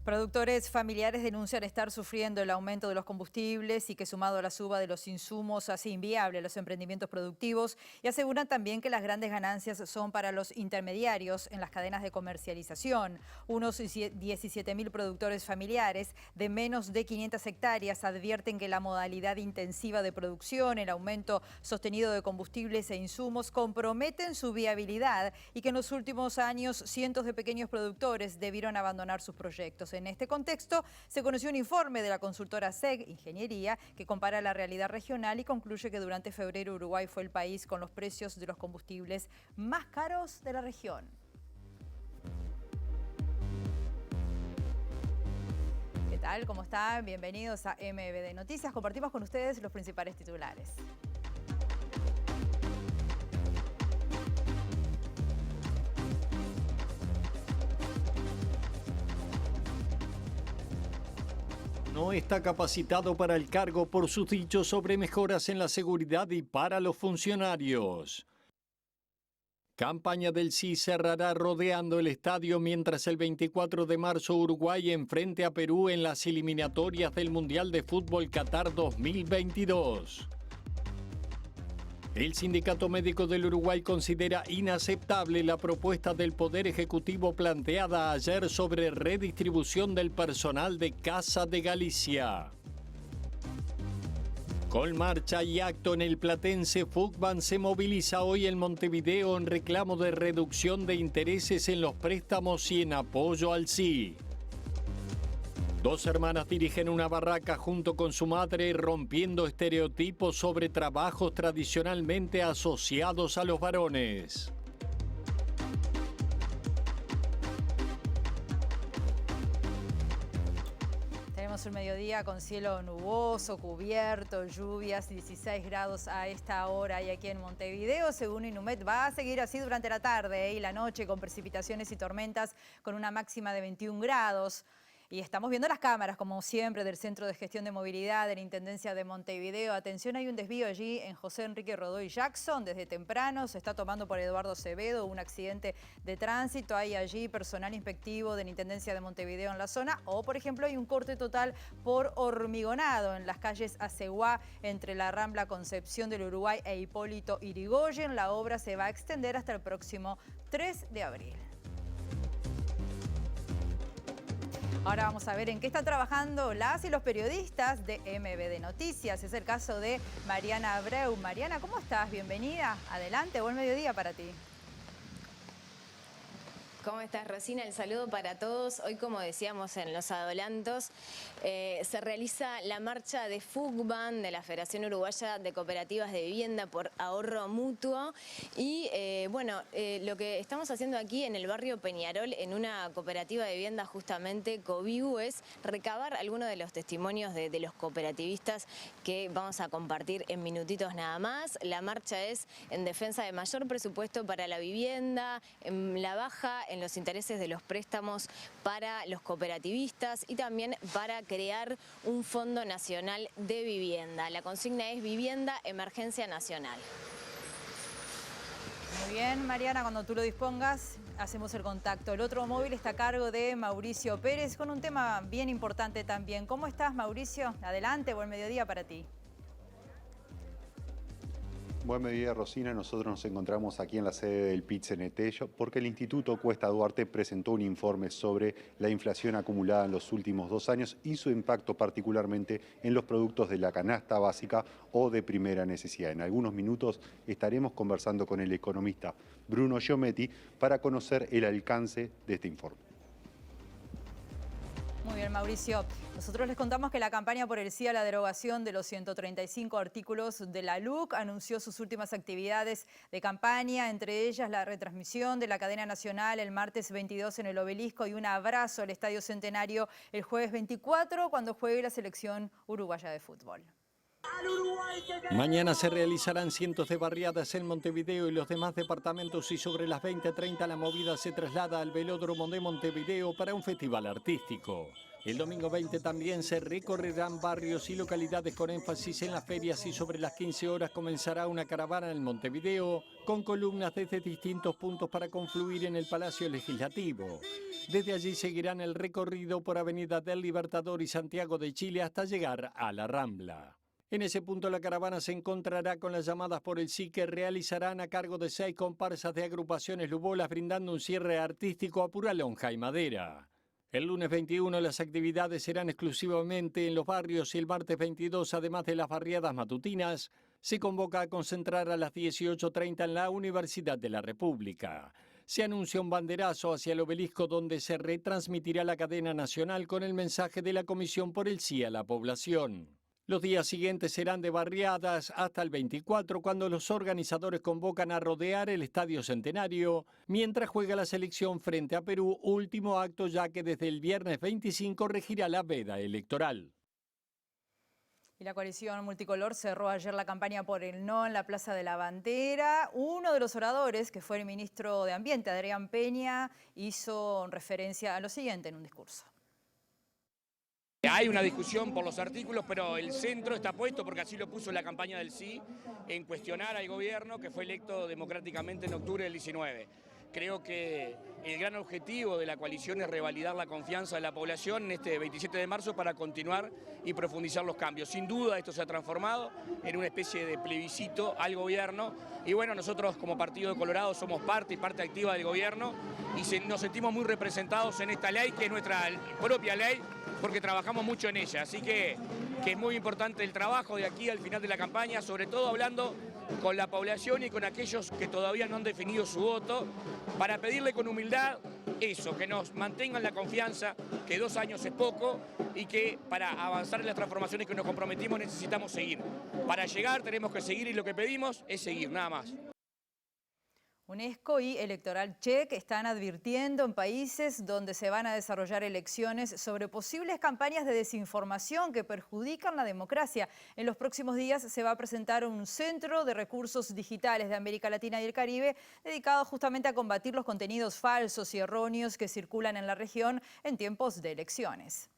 Productores familiares denuncian estar sufriendo el aumento de los combustibles y que sumado a la suba de los insumos hace inviable los emprendimientos productivos y aseguran también que las grandes ganancias son para los intermediarios en las cadenas de comercialización. Unos 17.000 productores familiares de menos de 500 hectáreas advierten que la modalidad intensiva de producción, el aumento sostenido de combustibles e insumos comprometen su viabilidad y que en los últimos años cientos de pequeños productores debieron abandonar sus proyectos. En este contexto, se conoció un informe de la consultora SEG Ingeniería que compara la realidad regional y concluye que durante febrero Uruguay fue el país con los precios de los combustibles más caros de la región. ¿Qué tal? ¿Cómo están? Bienvenidos a MBD Noticias. Compartimos con ustedes los principales titulares. No está capacitado para el cargo por sus dichos sobre mejoras en la seguridad y para los funcionarios. Campaña del Sí cerrará rodeando el estadio mientras el 24 de marzo Uruguay enfrente a Perú en las eliminatorias del Mundial de Fútbol Qatar 2022. El Sindicato Médico del Uruguay considera inaceptable la propuesta del Poder Ejecutivo planteada ayer sobre redistribución del personal de Casa de Galicia. Con marcha y acto en el platense, FUCBAN se moviliza hoy en Montevideo en reclamo de reducción de intereses en los préstamos y en apoyo al sí. Dos hermanas dirigen una barraca junto con su madre, rompiendo estereotipos sobre trabajos tradicionalmente asociados a los varones. Tenemos un mediodía con cielo nuboso, cubierto, lluvias, 16 grados a esta hora y aquí en Montevideo. Según Inumet, va a seguir así durante la tarde y la noche con precipitaciones y tormentas con una máxima de 21 grados. Y estamos viendo las cámaras, como siempre, del Centro de Gestión de Movilidad de la Intendencia de Montevideo. Atención, hay un desvío allí en José Enrique Rodoy Jackson. Desde temprano se está tomando por Eduardo Acevedo un accidente de tránsito. Hay allí personal inspectivo de la Intendencia de Montevideo en la zona. O, por ejemplo, hay un corte total por Hormigonado en las calles Aceguá entre la Rambla Concepción del Uruguay e Hipólito Yrigoyen. La obra se va a extender hasta el próximo 3 de abril. Ahora vamos a ver en qué están trabajando las y los periodistas de MBD Noticias. Es el caso de Mariana Abreu. Mariana, ¿cómo estás? Bienvenida. Adelante, buen mediodía para ti. ¿Cómo estás, Rosina? El saludo para todos. Hoy, como decíamos en los adelantos, se realiza la marcha de FUCBAN, de la Federación Uruguaya de Cooperativas de Vivienda por Ahorro Mutuo. Y lo que estamos haciendo aquí en el barrio Peñarol, en una cooperativa de vivienda justamente, Covigu, es recabar algunos de los testimonios de los cooperativistas que vamos a compartir en minutitos nada más. La marcha es en defensa de mayor presupuesto para la vivienda, en la baja en los intereses de los préstamos para los cooperativistas y también para crear un Fondo Nacional de Vivienda. La consigna es Vivienda Emergencia Nacional. Muy bien, Mariana, cuando tú lo dispongas, hacemos el contacto. El otro móvil está a cargo de Mauricio Pérez con un tema bien importante también. ¿Cómo estás, Mauricio? Adelante, buen mediodía para ti. Buen mediodía, Rosina. Nosotros nos encontramos aquí en la sede del PIT-CNT porque el Instituto Cuesta Duarte presentó un informe sobre la inflación acumulada en los últimos 2 años y su impacto particularmente en los productos de la canasta básica o de primera necesidad. En algunos minutos estaremos conversando con el economista Bruno Giometti para conocer el alcance de este informe. Muy bien, Mauricio. Nosotros les contamos que la campaña por el sí a la derogación de los 135 artículos de la LUC anunció sus últimas actividades de campaña, entre ellas la retransmisión de la cadena nacional el martes 22 en el Obelisco y un abrazo al Estadio Centenario el jueves 24 cuando juegue la selección uruguaya de fútbol. Mañana se realizarán cientos de barriadas en Montevideo y los demás departamentos y sobre las 20:30 la movida se traslada al Velódromo de Montevideo para un festival artístico. El domingo 20 también se recorrerán barrios y localidades con énfasis en las ferias y sobre las 15 horas comenzará una caravana en Montevideo con columnas desde distintos puntos para confluir en el Palacio Legislativo. Desde allí seguirán el recorrido por Avenida del Libertador y Santiago de Chile hasta llegar a la Rambla. En ese punto la caravana se encontrará con las llamadas por el sí que realizarán a cargo de 6 comparsas de agrupaciones lubolas brindando un cierre artístico a pura lonja y madera. El lunes 21 las actividades serán exclusivamente en los barrios y el martes 22, además de las barriadas matutinas, se convoca a concentrar a las 18:30 en la Universidad de la República. Se anuncia un banderazo hacia el obelisco donde se retransmitirá la cadena nacional con el mensaje de la Comisión por el Sí a la Población. Los días siguientes serán de barriadas hasta el 24, cuando los organizadores convocan a rodear el Estadio Centenario, mientras juega la selección frente a Perú, último acto ya que desde el viernes 25 regirá la veda electoral. Y la coalición multicolor cerró ayer la campaña por el no en la Plaza de la Bandera. Uno de los oradores, que fue el ministro de Ambiente, Adrián Peña, hizo referencia a lo siguiente en un discurso. Hay una discusión por los artículos, pero el centro está puesto, porque así lo puso la campaña del sí, en cuestionar al gobierno que fue electo democráticamente en octubre del 19. Creo que el gran objetivo de la coalición es revalidar la confianza de la población en este 27 de marzo para continuar y profundizar los cambios. Sin duda esto se ha transformado en una especie de plebiscito al gobierno y bueno, nosotros como Partido de Colorado somos parte activa del gobierno y nos sentimos muy representados en esta ley, que es nuestra propia ley, porque trabajamos mucho en ella, así que es muy importante el trabajo de aquí al final de la campaña, sobre todo hablando con la población y con aquellos que todavía no han definido su voto, para pedirle con humildad eso, que nos mantengan la confianza, que 2 años es poco y que para avanzar en las transformaciones que nos comprometimos necesitamos seguir. Para llegar tenemos que seguir y lo que pedimos es seguir, nada más. UNESCO y Electoral Check están advirtiendo en países donde se van a desarrollar elecciones sobre posibles campañas de desinformación que perjudican la democracia. En los próximos días se va a presentar un centro de recursos digitales de América Latina y el Caribe dedicado justamente a combatir los contenidos falsos y erróneos que circulan en la región en tiempos de elecciones.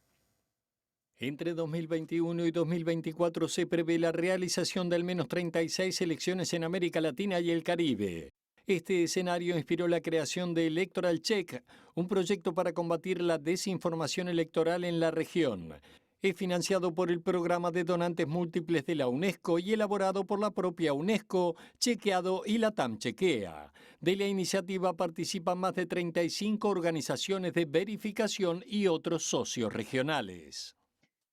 Entre 2021 y 2024 se prevé la realización de al menos 36 elecciones en América Latina y el Caribe. Este escenario inspiró la creación de Electoral Check, un proyecto para combatir la desinformación electoral en la región. Es financiado por el Programa de Donantes Múltiples de la UNESCO y elaborado por la propia UNESCO, Chequeado y Latam Chequea. De la iniciativa participan más de 35 organizaciones de verificación y otros socios regionales.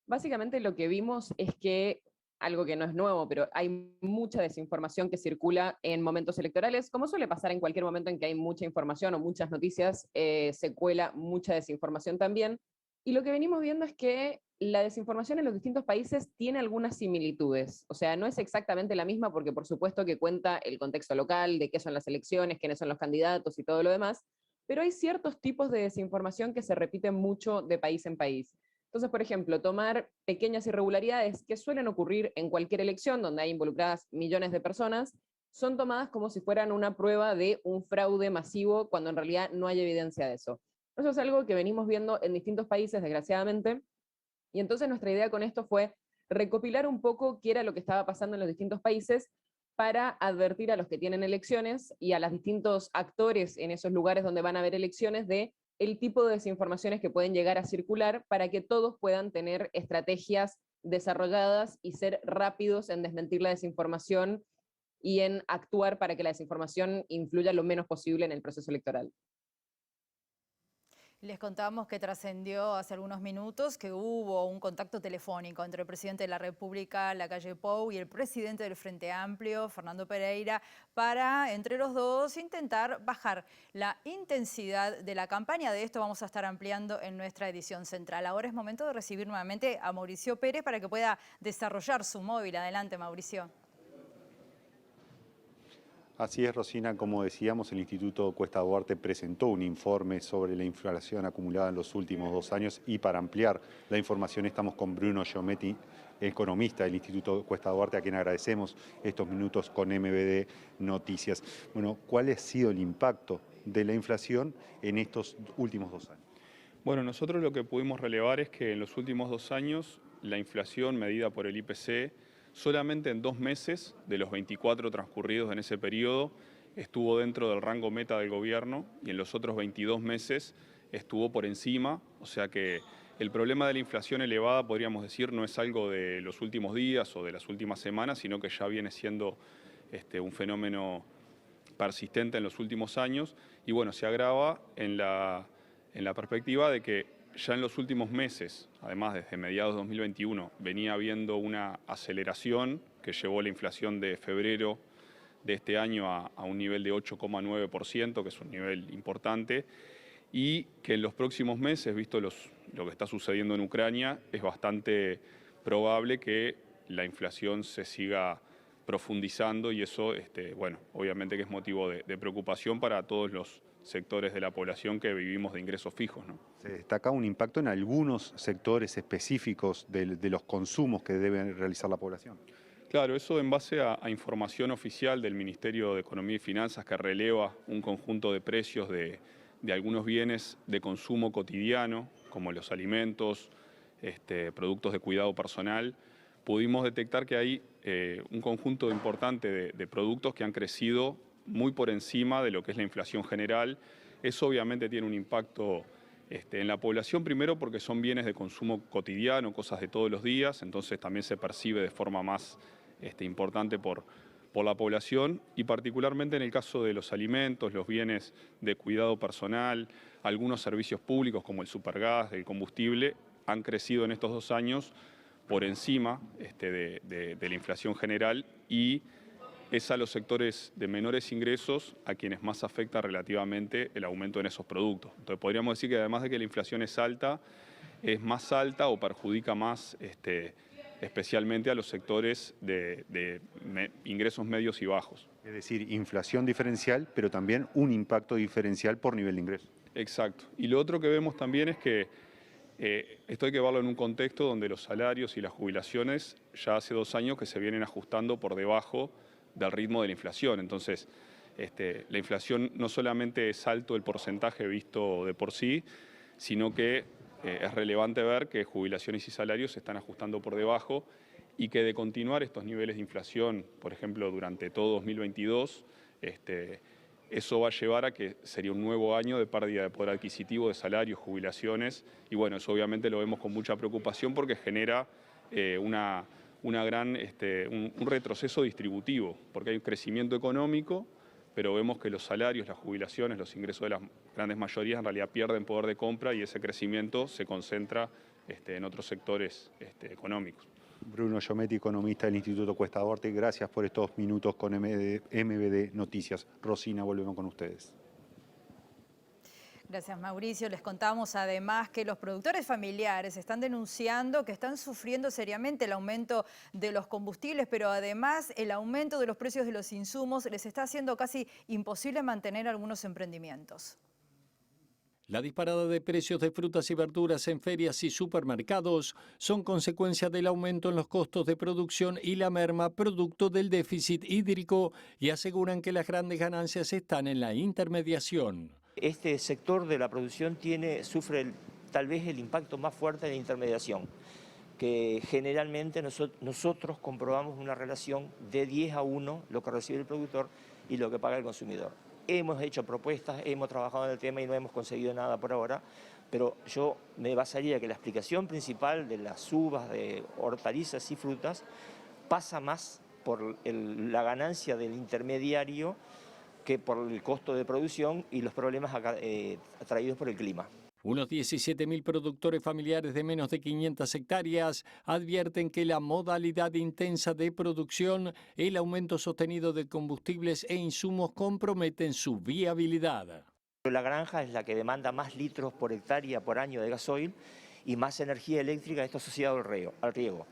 Básicamente lo que vimos es que, algo que no es nuevo, pero hay mucha desinformación que circula en momentos electorales, como suele pasar en cualquier momento en que hay mucha información o muchas noticias, se cuela mucha desinformación también. Y lo que venimos viendo es que la desinformación en los distintos países tiene algunas similitudes. O sea, no es exactamente la misma porque por supuesto que cuenta el contexto local, de qué son las elecciones, quiénes son los candidatos y todo lo demás, pero hay ciertos tipos de desinformación que se repiten mucho de país en país. Entonces, por ejemplo, tomar pequeñas irregularidades que suelen ocurrir en cualquier elección donde hay involucradas millones de personas, son tomadas como si fueran una prueba de un fraude masivo cuando en realidad no hay evidencia de eso. Eso es algo que venimos viendo en distintos países, desgraciadamente, y entonces nuestra idea con esto fue recopilar un poco qué era lo que estaba pasando en los distintos países para advertir a los que tienen elecciones y a los distintos actores en esos lugares donde van a haber elecciones de el tipo de desinformaciones que pueden llegar a circular para que todos puedan tener estrategias desarrolladas y ser rápidos en desmentir la desinformación y en actuar para que la desinformación influya lo menos posible en el proceso electoral. Les contamos que trascendió hace algunos minutos que hubo un contacto telefónico entre el presidente de la República, Lacalle Pou, y el presidente del Frente Amplio, Fernando Pereira, para, entre los dos, intentar bajar la intensidad de la campaña. De esto vamos a estar ampliando en nuestra edición central. Ahora es momento de recibir nuevamente a Mauricio Pérez para que pueda desarrollar su móvil. Adelante, Mauricio. Así es, Rosina, como decíamos, el Instituto Cuesta Duarte presentó un informe sobre la inflación acumulada en los últimos 2 años y para ampliar la información estamos con Bruno Giometti, economista del Instituto Cuesta Duarte, a quien agradecemos estos minutos con MBD Noticias. Bueno, ¿cuál ha sido el impacto de la inflación en estos últimos 2 años? Bueno, nosotros lo que pudimos relevar es que en los últimos 2 años la inflación medida por el IPC solamente en 2 meses de los 24 transcurridos en ese periodo estuvo dentro del rango meta del gobierno y en los otros 22 meses estuvo por encima, o sea que el problema de la inflación elevada, podríamos decir, no es algo de los últimos días o de las últimas semanas, sino que ya viene siendo un fenómeno persistente en los últimos años y bueno, se agrava en la perspectiva de que ya en los últimos meses, además desde mediados de 2021, venía habiendo una aceleración que llevó la inflación de febrero de este año a un nivel de 8,9%, que es un nivel importante, y que en los próximos meses, visto lo que está sucediendo en Ucrania, es bastante probable que la inflación se siga profundizando y eso, bueno, obviamente que es motivo de preocupación para todos los sectores de la población que vivimos de ingresos fijos, ¿no? Se destaca un impacto en algunos sectores específicos de los consumos que debe realizar la población. Claro, eso en base a información oficial del Ministerio de Economía y Finanzas que releva un conjunto de precios de algunos bienes de consumo cotidiano, como los alimentos, productos de cuidado personal, pudimos detectar que hay un conjunto importante de productos que han crecido muy por encima de lo que es la inflación general. Eso obviamente tiene un impacto en la población, primero porque son bienes de consumo cotidiano, cosas de todos los días, entonces también se percibe de forma más importante por la población y particularmente en el caso de los alimentos, los bienes de cuidado personal, algunos servicios públicos como el supergas, el combustible, han crecido en estos 2 años por encima de la inflación general y es a los sectores de menores ingresos a quienes más afecta relativamente el aumento en esos productos. Entonces podríamos decir que además de que la inflación es más alta o perjudica más especialmente a los sectores de ingresos medios y bajos. Es decir, inflación diferencial, pero también un impacto diferencial por nivel de ingreso. Exacto. Y lo otro que vemos también es que esto hay que verlo en un contexto donde los salarios y las jubilaciones ya hace 2 años que se vienen ajustando por debajo del ritmo de la inflación. Entonces, la inflación no solamente es alto el porcentaje visto de por sí, sino que es relevante ver que jubilaciones y salarios se están ajustando por debajo y que de continuar estos niveles de inflación, por ejemplo, durante todo 2022, eso va a llevar a que sería un nuevo año de pérdida de poder adquisitivo, de salarios, jubilaciones, y bueno, eso obviamente lo vemos con mucha preocupación porque genera un retroceso distributivo, porque hay un crecimiento económico, pero vemos que los salarios, las jubilaciones, los ingresos de las grandes mayorías en realidad pierden poder de compra y ese crecimiento se concentra en otros sectores económicos. Bruno Giometti, economista del Instituto Cuesta Duarte, gracias por estos minutos con MBD Noticias. Rosina, volvemos con ustedes. Gracias, Mauricio. Les contamos además que los productores familiares están denunciando que están sufriendo seriamente el aumento de los combustibles, pero además el aumento de los precios de los insumos les está haciendo casi imposible mantener algunos emprendimientos. La disparada de precios de frutas y verduras en ferias y supermercados son consecuencia del aumento en los costos de producción y la merma producto del déficit hídrico y aseguran que las grandes ganancias están en la intermediación. Este sector de la producción sufre tal vez el impacto más fuerte de la intermediación, que generalmente nosotros comprobamos una relación de 10-1 lo que recibe el productor y lo que paga el consumidor. Hemos hecho propuestas, hemos trabajado en el tema y no hemos conseguido nada por ahora, pero yo me basaría que la explicación principal de las uvas, de hortalizas y frutas pasa más por la ganancia del intermediario que por el costo de producción y los problemas atraídos por el clima. Unos 17.000 productores familiares de menos de 500 hectáreas advierten que la modalidad intensa de producción, el aumento sostenido de combustibles e insumos comprometen su viabilidad. La granja es la que demanda más litros por hectárea por año de gasoil y más energía eléctrica, esto asociado al riego.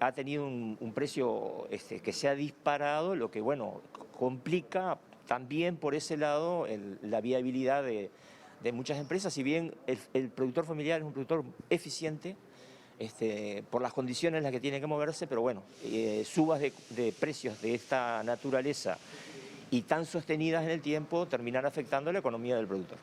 Ha tenido un precio que se ha disparado, lo que bueno complica también por ese lado la viabilidad de muchas empresas. Si bien el productor familiar es un productor eficiente por las condiciones en las que tiene que moverse, pero bueno, subas de precios de esta naturaleza y tan sostenidas en el tiempo terminan afectando la economía del productor.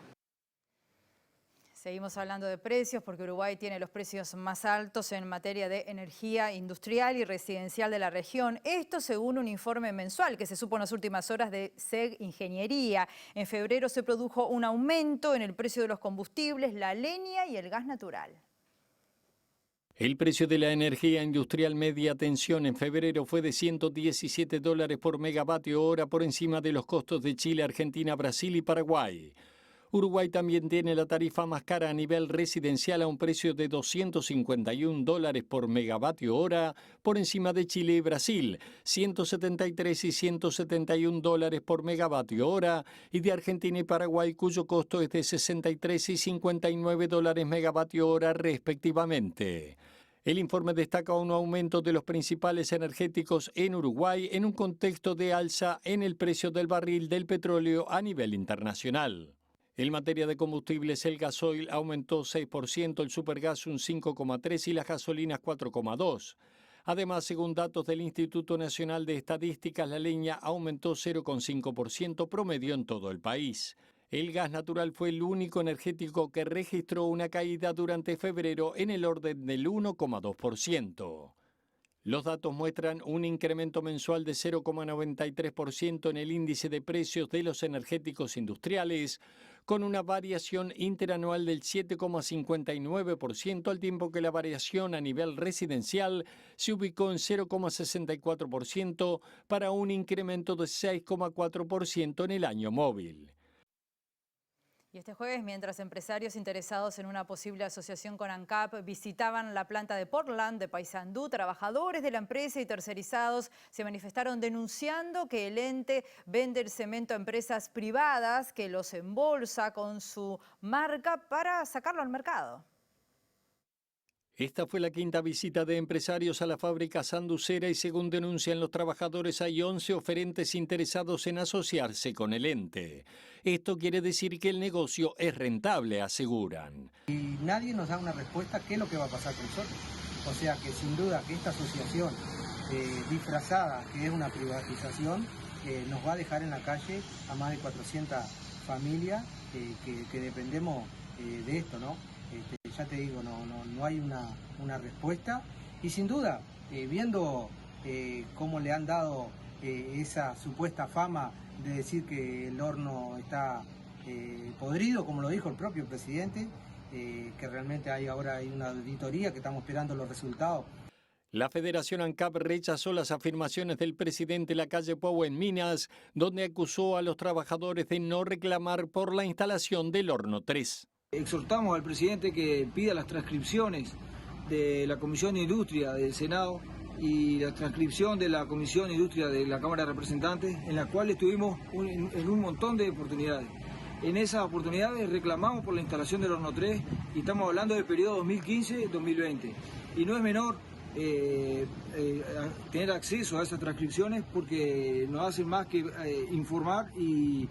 Seguimos hablando de precios porque Uruguay tiene los precios más altos en materia de energía industrial y residencial de la región. Esto según un informe mensual que se supo en las últimas horas de SEG Ingeniería. En febrero se produjo un aumento en el precio de los combustibles, la leña y el gas natural. El precio de la energía industrial media tensión en febrero fue de $117 por megavatio hora, por encima de los costos de Chile, Argentina, Brasil y Paraguay. Uruguay también tiene la tarifa más cara a nivel residencial a un precio de $251 por megavatio hora, por encima de Chile y Brasil, 173 y $171 por megavatio hora, y de Argentina y Paraguay, cuyo costo es de 63 y $59 megavatio hora respectivamente. El informe destaca un aumento de los principales energéticos en Uruguay en un contexto de alza en el precio del barril del petróleo a nivel internacional. En materia de combustibles, el gasoil aumentó 6%, el supergas un 5,3% y las gasolinas 4,2%. Además, según datos del Instituto Nacional de Estadísticas, la leña aumentó 0,5% promedio en todo el país. El gas natural fue el único energético que registró una caída durante febrero en el orden del 1,2%. Los datos muestran un incremento mensual de 0,93% en el índice de precios de los energéticos industriales, con una variación interanual del 7,59%, al tiempo que la variación a nivel residencial se ubicó en 0,64% para un incremento de 6,4% en el año móvil. Y este jueves, mientras empresarios interesados en una posible asociación con ANCAP visitaban la planta de Portland de Paysandú, trabajadores de la empresa y tercerizados se manifestaron denunciando que el ente vende el cemento a empresas privadas que los embolsa con su marca para sacarlo al mercado. Esta fue la quinta visita de empresarios a la fábrica sanducera y, según denuncian los trabajadores, hay 11 oferentes interesados en asociarse con el ente. Esto quiere decir que el negocio es rentable, aseguran. Y nadie nos da una respuesta qué es lo que va a pasar con nosotros. O sea que sin duda que esta asociación disfrazada, que es una privatización, nos va a dejar en la calle a más de 400 familias que dependemos de esto, ¿no? Ya te digo, no hay una respuesta y sin duda, viendo cómo le han dado esa supuesta fama de decir que el horno está podrido, como lo dijo el propio presidente, que realmente ahora hay una auditoría que estamos esperando los resultados. La Federación ANCAP rechazó las afirmaciones del presidente Lacalle Pou en Minas, donde acusó a los trabajadores de no reclamar por la instalación del horno 3. Exhortamos al presidente que pida las transcripciones de la Comisión de Industria del Senado y la transcripción de la Comisión de Industria de la Cámara de Representantes, en la cual estuvimos en un montón de oportunidades. En esas oportunidades reclamamos por la instalación del horno 3 y estamos hablando del periodo 2015-2020. Y no es menor tener acceso a esas transcripciones porque nos hacen más que informar y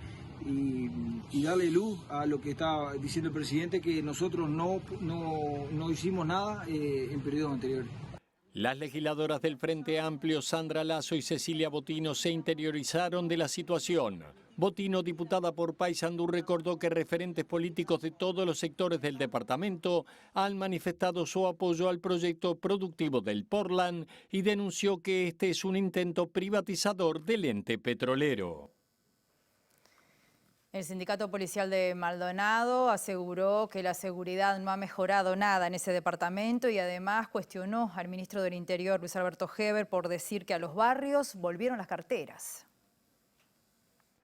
darle luz a lo que está diciendo el presidente, que nosotros no hicimos nada en periodos anteriores. Las legisladoras del Frente Amplio, Sandra Lazo y Cecilia Botino, se interiorizaron de la situación. Botino, diputada por Paysandú, recordó que referentes políticos de todos los sectores del departamento han manifestado su apoyo al proyecto productivo del Portland y denunció que este es un intento privatizador del ente petrolero. El sindicato policial de Maldonado aseguró que la seguridad no ha mejorado nada en ese departamento y además cuestionó al ministro del Interior, Luis Alberto Heber, por decir que a los barrios volvieron las carteras.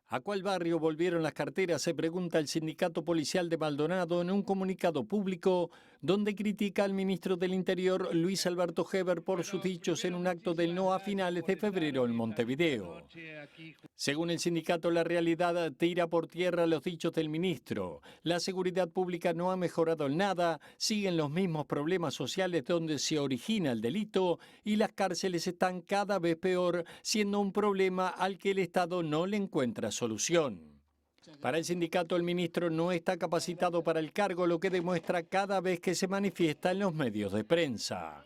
¿A cuál barrio volvieron las carteras?, se pregunta el sindicato policial de Maldonado en un comunicado público donde critica al ministro del Interior, Luis Alberto Heber, por sus dichos en un acto del NOA a finales de febrero en Montevideo. Según el sindicato, la realidad tira por tierra los dichos del ministro. La seguridad pública no ha mejorado en nada, siguen los mismos problemas sociales donde se origina el delito y las cárceles están cada vez peor, siendo un problema al que el Estado no le encuentra solución. Para el sindicato, el ministro no está capacitado para el cargo, lo que demuestra cada vez que se manifiesta en los medios de prensa.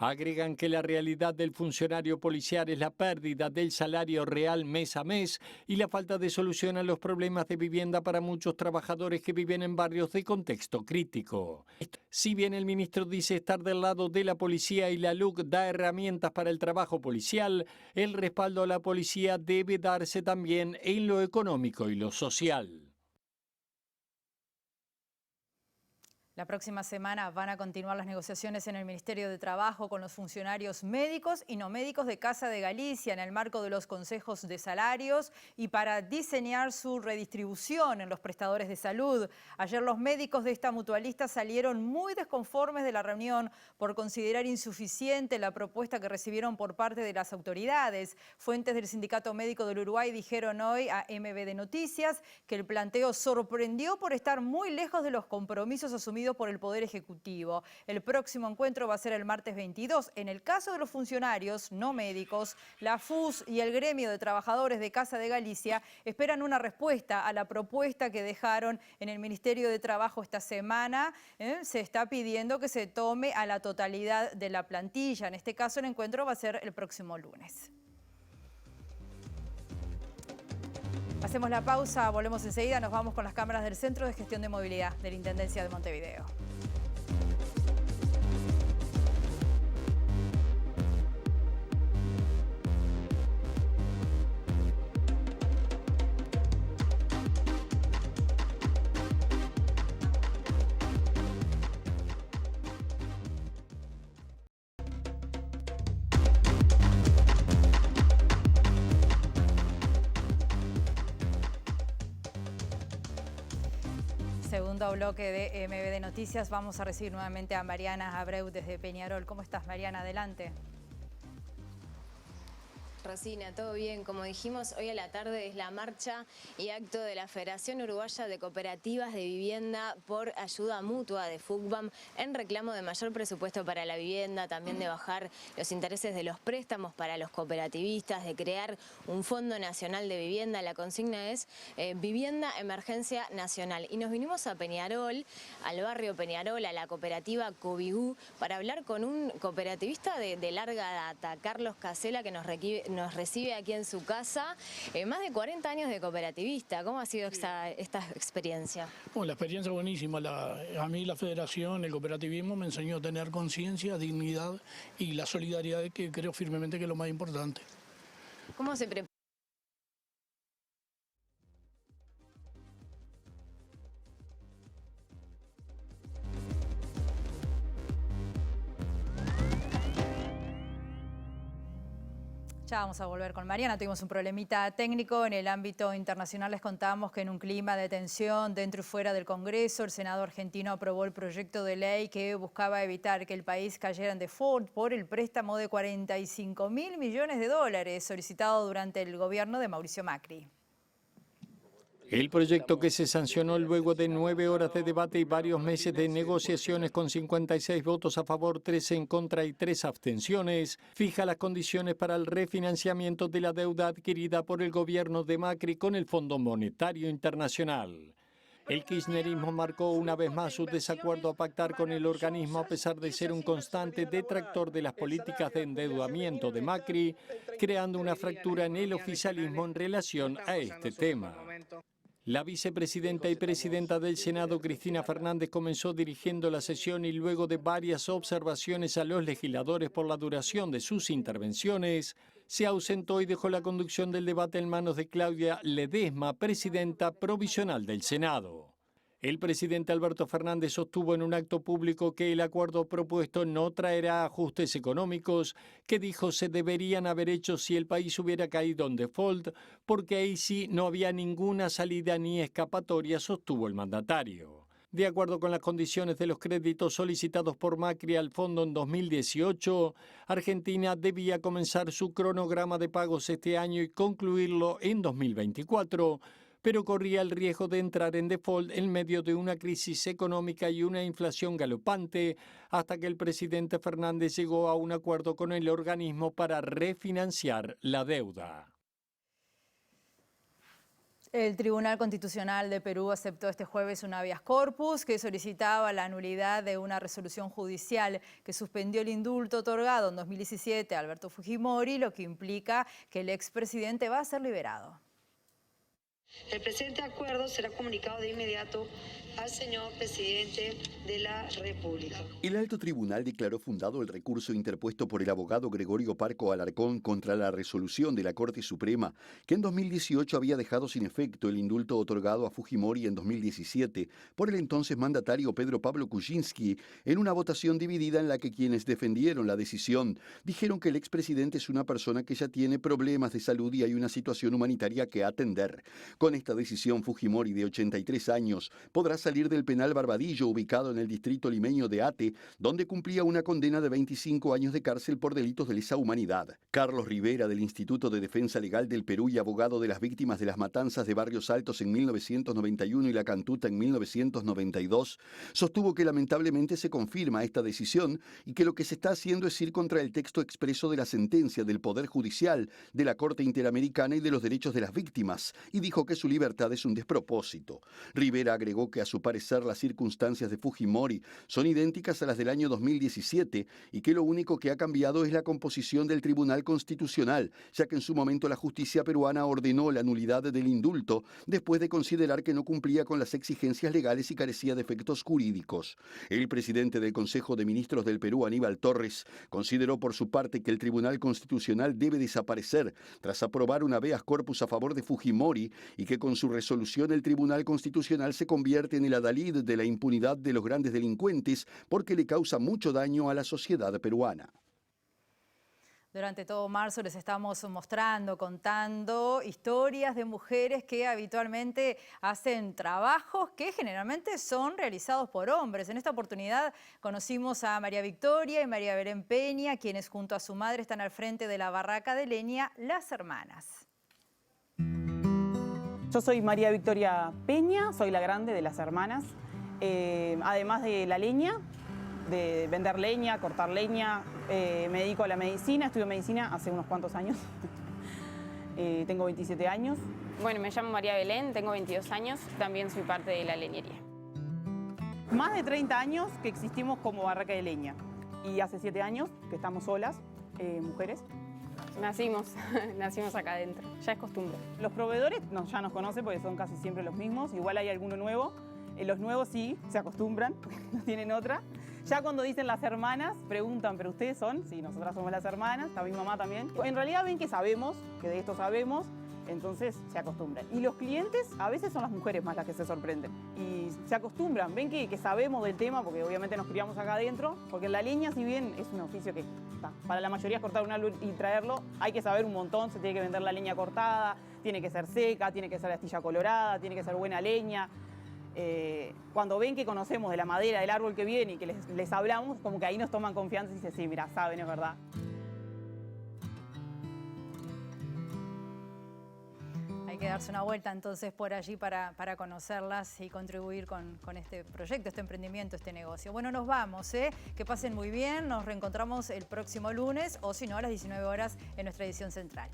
Agregan que la realidad del funcionario policial es la pérdida del salario real mes a mes y la falta de solución a los problemas de vivienda para muchos trabajadores que viven en barrios de contexto crítico. Si bien el ministro dice estar del lado de la policía y la LUC da herramientas para el trabajo policial, el respaldo a la policía debe darse también en lo económico y lo social. La próxima semana van a continuar las negociaciones en el Ministerio de Trabajo con los funcionarios médicos y no médicos de Casa de Galicia en el marco de los consejos de salarios y para diseñar su redistribución en los prestadores de salud. Ayer los médicos de esta mutualista salieron muy desconformes de la reunión por considerar insuficiente la propuesta que recibieron por parte de las autoridades. Fuentes del Sindicato Médico del Uruguay dijeron hoy a MBD Noticias que el planteo sorprendió por estar muy lejos de los compromisos asumidos por el Poder Ejecutivo. El próximo encuentro va a ser el martes 22. En el caso de los funcionarios no médicos, la FUS y el gremio de trabajadores de Casa de Galicia esperan una respuesta a la propuesta que dejaron en el Ministerio de Trabajo esta semana. Se está pidiendo que se tome a la totalidad de la plantilla. En este caso, el encuentro va a ser el próximo lunes. Hacemos la pausa, volvemos enseguida, nos vamos con las cámaras del Centro de Gestión de Movilidad de la Intendencia de Montevideo. Segundo bloque de MBD Noticias. Vamos a recibir nuevamente a Mariana Abreu desde Peñarol. ¿Cómo estás, Mariana? Adelante. Rosina, todo bien. Como dijimos, hoy a la tarde es la marcha y acto de la Federación Uruguaya de Cooperativas de Vivienda por ayuda mutua de FUGBAM en reclamo de mayor presupuesto para la vivienda, también de bajar los intereses de los préstamos para los cooperativistas, de crear un Fondo Nacional de Vivienda. La consigna es Vivienda Emergencia Nacional. Y nos vinimos a Peñarol, al barrio Peñarol, a la cooperativa Cobigú, para hablar con un cooperativista de larga data, Carlos Casela, que nos recibe aquí en su casa. Más de 40 años de cooperativista. ¿Cómo ha sido esta experiencia? Bueno, la experiencia es buenísima. A mí la federación, el cooperativismo me enseñó a tener conciencia, dignidad y la solidaridad, que creo firmemente que es lo más importante. ¿Cómo se prepara? Ya vamos a volver con Mariana. Tuvimos un problemita técnico en el ámbito internacional. Les contábamos que en un clima de tensión dentro y fuera del Congreso, el Senado argentino aprobó el proyecto de ley que buscaba evitar que el país cayera en default por el préstamo de 45.000 millones de dólares solicitado durante el gobierno de Mauricio Macri. El proyecto, que se sancionó luego de 9 horas de debate y varios meses de negociaciones con 56 votos a favor, 13 en contra y 3 abstenciones, fija las condiciones para el refinanciamiento de la deuda adquirida por el gobierno de Macri con el Fondo Monetario Internacional. El kirchnerismo marcó una vez más su desacuerdo a pactar con el organismo a pesar de ser un constante detractor de las políticas de endeudamiento de Macri, creando una fractura en el oficialismo en relación a este tema. La vicepresidenta y presidenta del Senado, Cristina Fernández, comenzó dirigiendo la sesión y luego de varias observaciones a los legisladores por la duración de sus intervenciones, se ausentó y dejó la conducción del debate en manos de Claudia Ledesma, presidenta provisional del Senado. El presidente Alberto Fernández sostuvo en un acto público que el acuerdo propuesto no traerá ajustes económicos que dijo se deberían haber hecho si el país hubiera caído en default, porque ahí sí no había ninguna salida ni escapatoria, sostuvo el mandatario. De acuerdo con las condiciones de los créditos solicitados por Macri al fondo en 2018, Argentina debía comenzar su cronograma de pagos este año y concluirlo en 2024, pero corría el riesgo de entrar en default en medio de una crisis económica y una inflación galopante, hasta que el presidente Fernández llegó a un acuerdo con el organismo para refinanciar la deuda. El Tribunal Constitucional de Perú aceptó este jueves un habeas corpus que solicitaba la nulidad de una resolución judicial que suspendió el indulto otorgado en 2017 a Alberto Fujimori, lo que implica que el expresidente va a ser liberado. El presente acuerdo será comunicado de inmediato al señor presidente de la República. El alto tribunal declaró fundado el recurso interpuesto por el abogado Gregorio Parco Alarcón contra la resolución de la Corte Suprema, que en 2018 había dejado sin efecto el indulto otorgado a Fujimori en 2017 por el entonces mandatario Pedro Pablo Kuczynski, en una votación dividida en la que quienes defendieron la decisión dijeron que el expresidente es una persona que ya tiene problemas de salud y hay una situación humanitaria que atender. Con esta decisión, Fujimori, de 83 años, podrá salir del penal Barbadillo, ubicado en el distrito limeño de Ate, donde cumplía una condena de 25 años de cárcel por delitos de lesa humanidad. Carlos Rivera, del Instituto de Defensa Legal del Perú y abogado de las víctimas de las matanzas de Barrios Altos en 1991 y La Cantuta en 1992, sostuvo que lamentablemente se confirma esta decisión y que lo que se está haciendo es ir contra el texto expreso de la sentencia del Poder Judicial, de la Corte Interamericana y de los derechos de las víctimas, y dijo que su libertad es un despropósito. Rivera agregó que a su parecer las circunstancias de Fujimori son idénticas a las del año 2017 y que lo único que ha cambiado es la composición del Tribunal Constitucional, ya que en su momento la justicia peruana ordenó la nulidad del indulto después de considerar que no cumplía con las exigencias legales y carecía de efectos jurídicos. El presidente del Consejo de Ministros del Perú, Aníbal Torres, consideró por su parte que el Tribunal Constitucional debe desaparecer tras aprobar un habeas corpus a favor de Fujimori y que con su resolución el Tribunal Constitucional se convierte en el adalid de la impunidad de los grandes delincuentes porque le causa mucho daño a la sociedad peruana. Durante todo marzo les estamos mostrando, contando historias de mujeres que habitualmente hacen trabajos que generalmente son realizados por hombres. En esta oportunidad conocimos a María Victoria y María Belén Peña, quienes junto a su madre están al frente de la barraca de leña Las Hermanas. Yo soy María Victoria Peña, soy la grande de Las Hermanas. Además de la leña, de vender leña, cortar leña, me dedico a la medicina, estudio medicina hace unos cuantos años. Tengo 27 años. Bueno, me llamo María Belén, tengo 22 años, también soy parte de la leñería. Más de 30 años que existimos como barraca de leña y hace 7 años que estamos solas, mujeres. Nacimos acá adentro, ya es costumbre. Los proveedores ya nos conocen porque son casi siempre los mismos, igual hay alguno nuevo. Los nuevos sí se acostumbran, no tienen otra. Ya cuando dicen Las Hermanas, preguntan, ¿pero ustedes son? Sí, nosotras somos Las Hermanas, está mi mamá también. En realidad ven que sabemos, que de esto sabemos, entonces se acostumbran. Y los clientes a veces son las mujeres más las que se sorprenden. Y se acostumbran, ven que sabemos del tema, porque obviamente nos criamos acá adentro, porque la leña, si bien es un oficio que para la mayoría es cortar un árbol y traerlo, hay que saber un montón, se tiene que vender la leña cortada, tiene que ser seca, tiene que ser de astilla colorada, tiene que ser buena leña. Cuando ven que conocemos de la madera del árbol que viene y que les hablamos, como que ahí nos toman confianza y dicen, sí, mira, saben, es verdad. Hay que darse una vuelta entonces por allí para conocerlas y contribuir con este proyecto, este emprendimiento, este negocio. Bueno, nos vamos, que pasen muy bien, nos reencontramos el próximo lunes o si no a las 19 horas en nuestra edición central.